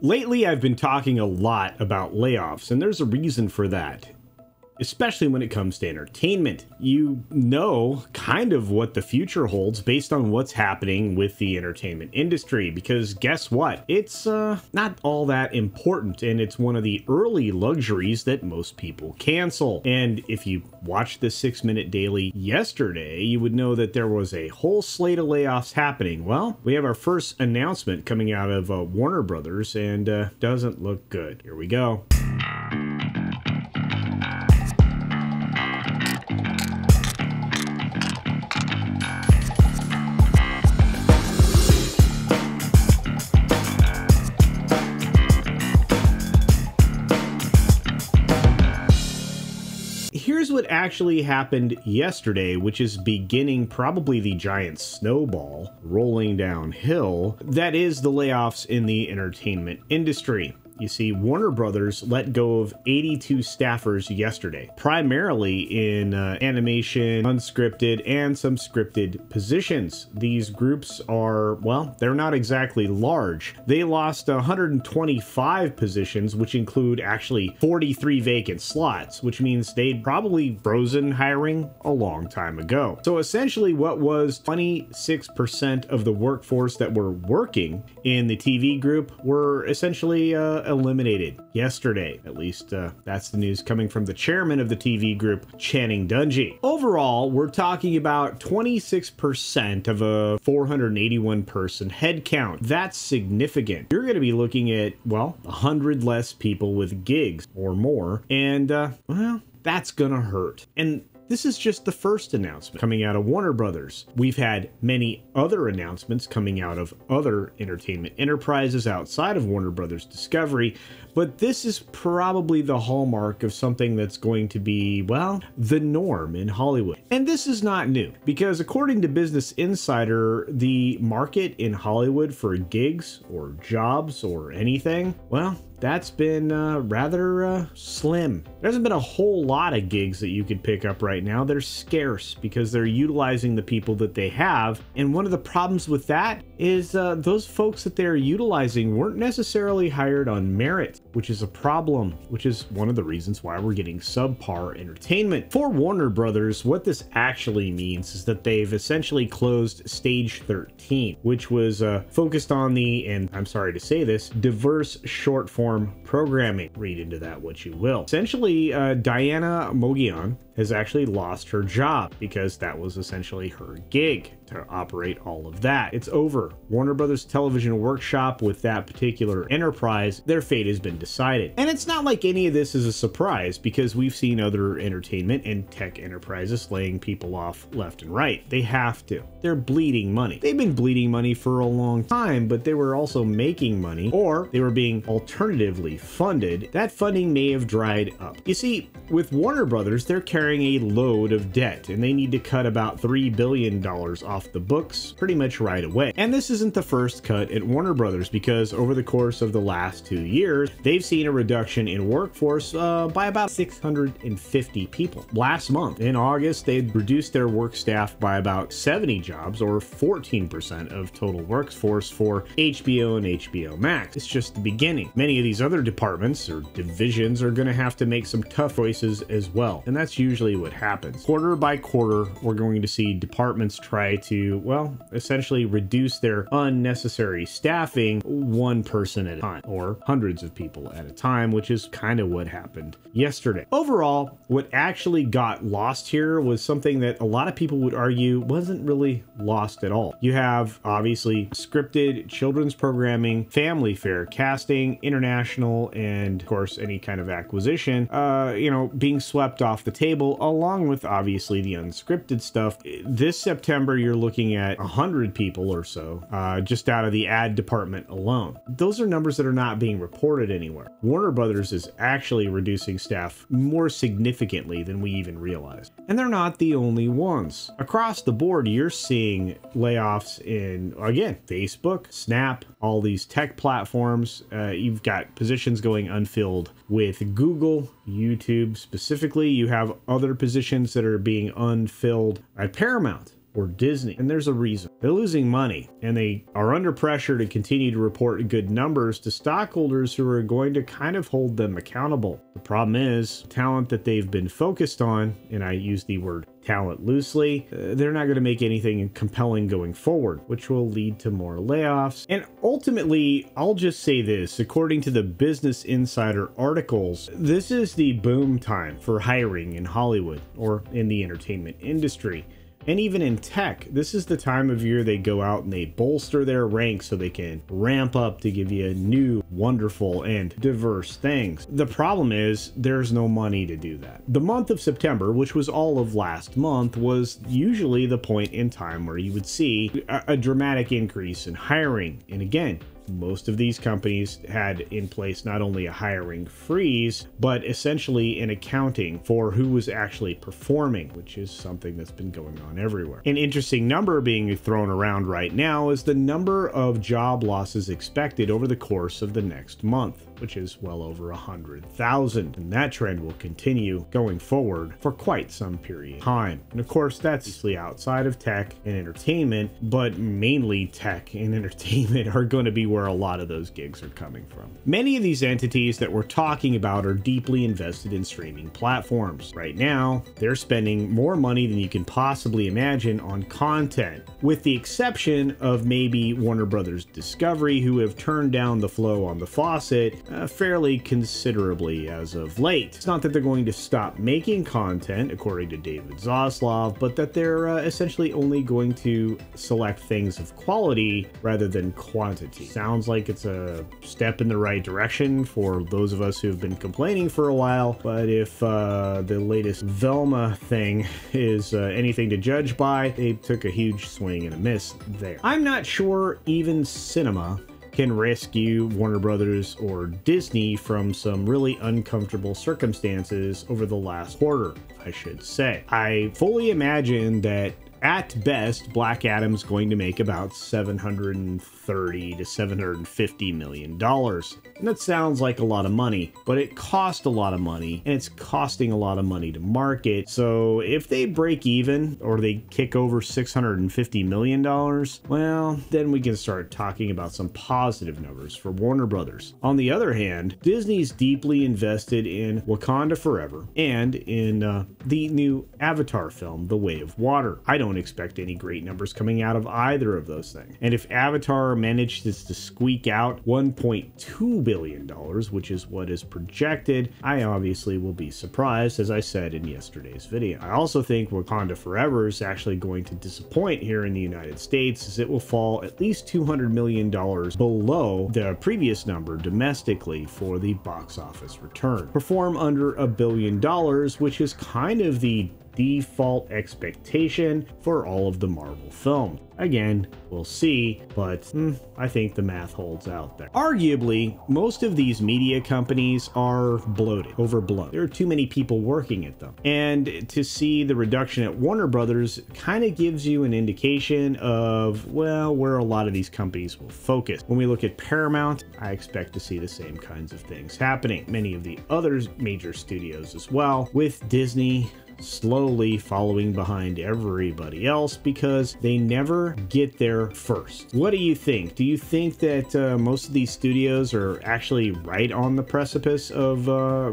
Lately, I've been talking a lot about layoffs, and there's a reason for that. Especially when it comes to entertainment. You know kind of what the future holds based on what's happening with the entertainment industry, because guess what? It's not all that important, and it's one of the early luxuries that most people cancel. And if you watched the 6-Minute Daily yesterday, you would know that there was a whole slate of layoffs happening. Well, we have our first announcement coming out of Warner Brothers, and doesn't look good. Here we go. Here's what actually happened yesterday, which is beginning probably the giant snowball rolling downhill that is the layoffs in the entertainment industry. You see, Warner Brothers let go of 82 staffers yesterday, primarily in animation, unscripted, and some scripted positions. These groups are, well, they're not exactly large. They lost 125 positions, which include actually 43 vacant slots, which means they'd probably frozen hiring a long time ago. So essentially what was 26% of the workforce that were working in the TV group were essentially eliminated yesterday. At least that's the news coming from the chairman of the TV group, Channing Dungey. Overall, we're talking about 26% of a 481 person head count. That's significant. You're going to be looking at, well, 100 less people with gigs or more, and well, that's gonna hurt. And this is just the first announcement coming out of Warner Brothers. We've had many other announcements coming out of other entertainment enterprises outside of Warner Brothers Discovery, but this is probably the hallmark of something that's going to be, well, the norm in Hollywood. And this is not new, because according to Business Insider, the market in Hollywood for gigs or jobs or anything, well, that's been rather slim. There hasn't been a whole lot of gigs that you could pick up right now. They're scarce because they're utilizing the people that they have. And one of the problems with that is those folks that they're utilizing weren't necessarily hired on merit, which is a problem, which is one of the reasons why we're getting subpar entertainment. For Warner Brothers, what this actually means is that they've essentially closed Stage 13, which was focused on the, and I'm sorry to say this, diverse short form programming. Read into that what you will. Essentially, Diana Mogian has actually lost her job because that was essentially her gig to operate all of that. It's over. Warner Brothers Television Workshop with that particular enterprise, their fate has been decided. And it's not like any of this is a surprise, because we've seen other entertainment and tech enterprises laying people off left and right. They have to. They're bleeding money. They've been bleeding money for a long time, but they were also making money, or they were being alternatively funded. That funding may have dried up. You see, with Warner Brothers, they're carrying a load of debt, and they need to cut about $3 billion off the books pretty much right away. And this isn't the first cut at Warner Brothers, because over the course of the last 2 years, they've seen a reduction in workforce by about 650 people. Last month, in August, they reduced their work staff by about 70 jobs, or 14% of total workforce for HBO and HBO Max. It's just the beginning. Many of these other departments or divisions are going to have to make some tough choices as well, and that's usually what happens. Quarter by quarter, we're going to see departments try to, well, essentially reduce their unnecessary staffing one person at a time, or hundreds of people at a time, which is kind of what happened yesterday. Overall, what actually got lost here was something that a lot of people would argue wasn't really lost at all. You have, obviously, scripted children's programming, family fare, casting, international, and of course, any kind of acquisition, you know, being swept off the table, along with obviously the unscripted stuff. This September, you're looking at 100 people or so just out of the ad department alone. Those are numbers that are not being reported anywhere. Warner Brothers is actually reducing staff more significantly than we even realized. And they're not the only ones. Across the board, you're seeing layoffs in, again, Facebook, Snap, all these tech platforms. You've got positions going unfilled with Google, YouTube specifically. You have other positions that are being unfilled at Paramount. or Disney. And there's a reason. They're losing money, and they are under pressure to continue to report good numbers to stockholders who are going to kind of hold them accountable. The problem is, talent that they've been focused on, and I use the word talent loosely, they're not going to make anything compelling going forward, which will lead to more layoffs. And ultimately, I'll just say this, according to the Business Insider articles, this is the boom time for hiring in Hollywood or in the entertainment industry. And even in tech, this is the time of year they go out and they bolster their ranks so they can ramp up to give you new, wonderful, and diverse things. The problem is there's no money to do that. The month of September, which was all of last month, was usually the point in time where you would see a dramatic increase in hiring. And again, most of these companies had in place not only a hiring freeze, but essentially an accounting for who was actually performing, which is something that's been going on everywhere. An interesting number being thrown around right now is the number of job losses expected over the course of the next month, which is well over 100,000. And that trend will continue going forward for quite some period of time. And of course, that's usually outside of tech and entertainment, but mainly tech and entertainment are going to be where a lot of those gigs are coming from. Many of these entities that we're talking about are deeply invested in streaming platforms. Right now, they're spending more money than you can possibly imagine on content, with the exception of maybe Warner Brothers Discovery, who have turned down the flow on the faucet fairly considerably as of late. It's not that they're going to stop making content, according to David Zaslav, but that they're essentially only going to select things of quality rather than quantity. Sounds like it's a step in the right direction for those of us who have been complaining for a while, but if the latest Velma thing is anything to judge by, they took a huge swing and a miss there. I'm not sure even cinema can rescue Warner Brothers or Disney from some really uncomfortable circumstances over the last quarter, I should say. I fully imagine that at best, Black Adam's going to make about $730 to $750 million. And that sounds like a lot of money, but it cost a lot of money, and it's costing a lot of money to market. So if they break even or they kick over $650 million, well, then we can start talking about some positive numbers for Warner Brothers. On the other hand, Disney's deeply invested in Wakanda Forever and in the new Avatar film, The Way of Water. I don't expect any great numbers coming out of either of those things. And if Avatar manages to squeak out $1.2 billion, which is what is projected, I obviously will be surprised, as I said in yesterday's video. I also think Wakanda Forever is actually going to disappoint here in the United States, as it will fall at least $200 million below the previous number domestically for the box office return. Perform under $1 billion, which is kind of the default expectation for all of the Marvel films. Again, we'll see, but I think the math holds out there. Arguably, most of these media companies are bloated, overblown. There are too many people working at them. And to see the reduction at Warner Brothers kind of gives you an indication of, well, where a lot of these companies will focus. When we look at Paramount, I expect to see the same kinds of things happening. Many of the other major studios as well, with Disney slowly following behind everybody else because they never get there first. What do you think? Do you think that most of these studios are actually right on the precipice of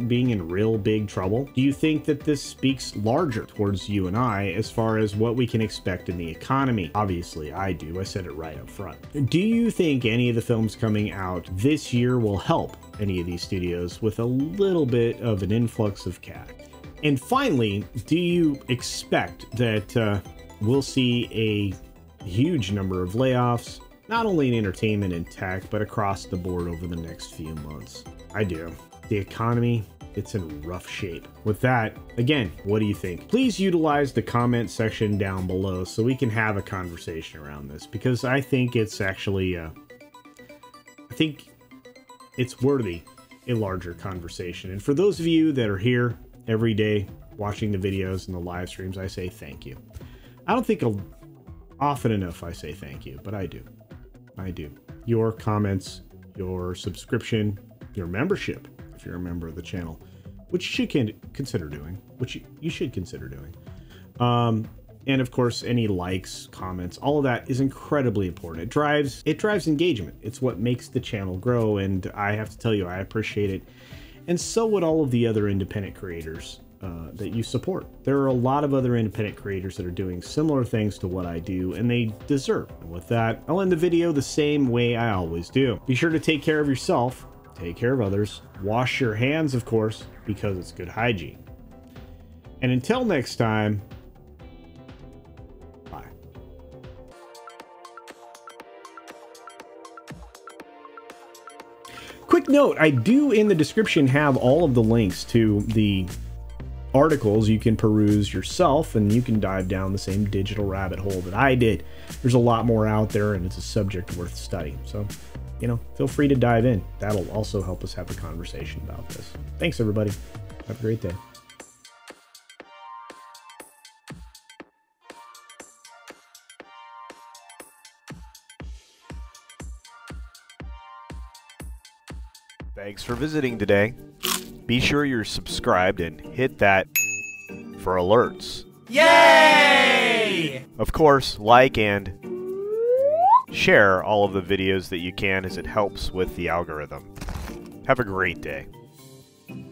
being in real big trouble? Do you think that this speaks larger towards you and I as far as what we can expect in the economy? Obviously, I do. I said it right up front. Do you think any of the films coming out this year will help any of these studios with a little bit of an influx of cash? And finally, do you expect that we'll see a huge number of layoffs, not only in entertainment and tech, but across the board over the next few months? I do. The economy, it's in rough shape. With that, again, what do you think? Please utilize the comment section down below so we can have a conversation around this, because I think it's actually, I think it's worthy a larger conversation. And for those of you that are here every day watching the videos and the live streams, I say thank you. I don't think often enough I say thank you, but I do. I do. Your comments, your subscription, your membership, if you're a member of the channel, which you should consider doing, which you should consider doing. And of course, any likes, comments, all of that is incredibly important. It drives engagement. It's what makes the channel grow, and I have to tell you, I appreciate it. And so would all of the other independent creators that you support. There are a lot of other independent creators that are doing similar things to what I do, and they deserve it. And with that, I'll end the video the same way I always do. Be sure to take care of yourself, take care of others, wash your hands, of course, because it's good hygiene. And until next time, bye. Quick note, I do in the description have all of the links to the articles you can peruse yourself, and you can dive down the same digital rabbit hole that I did. There's a lot more out there, and it's a subject worth studying. So, you know, feel free to dive in. That'll also help us have a conversation about this. Thanks, everybody. Have a great day. Thanks for visiting today. Be sure you're subscribed and hit that for alerts. Yay! Of course, like and share all of the videos that you can, as it helps with the algorithm. Have a great day.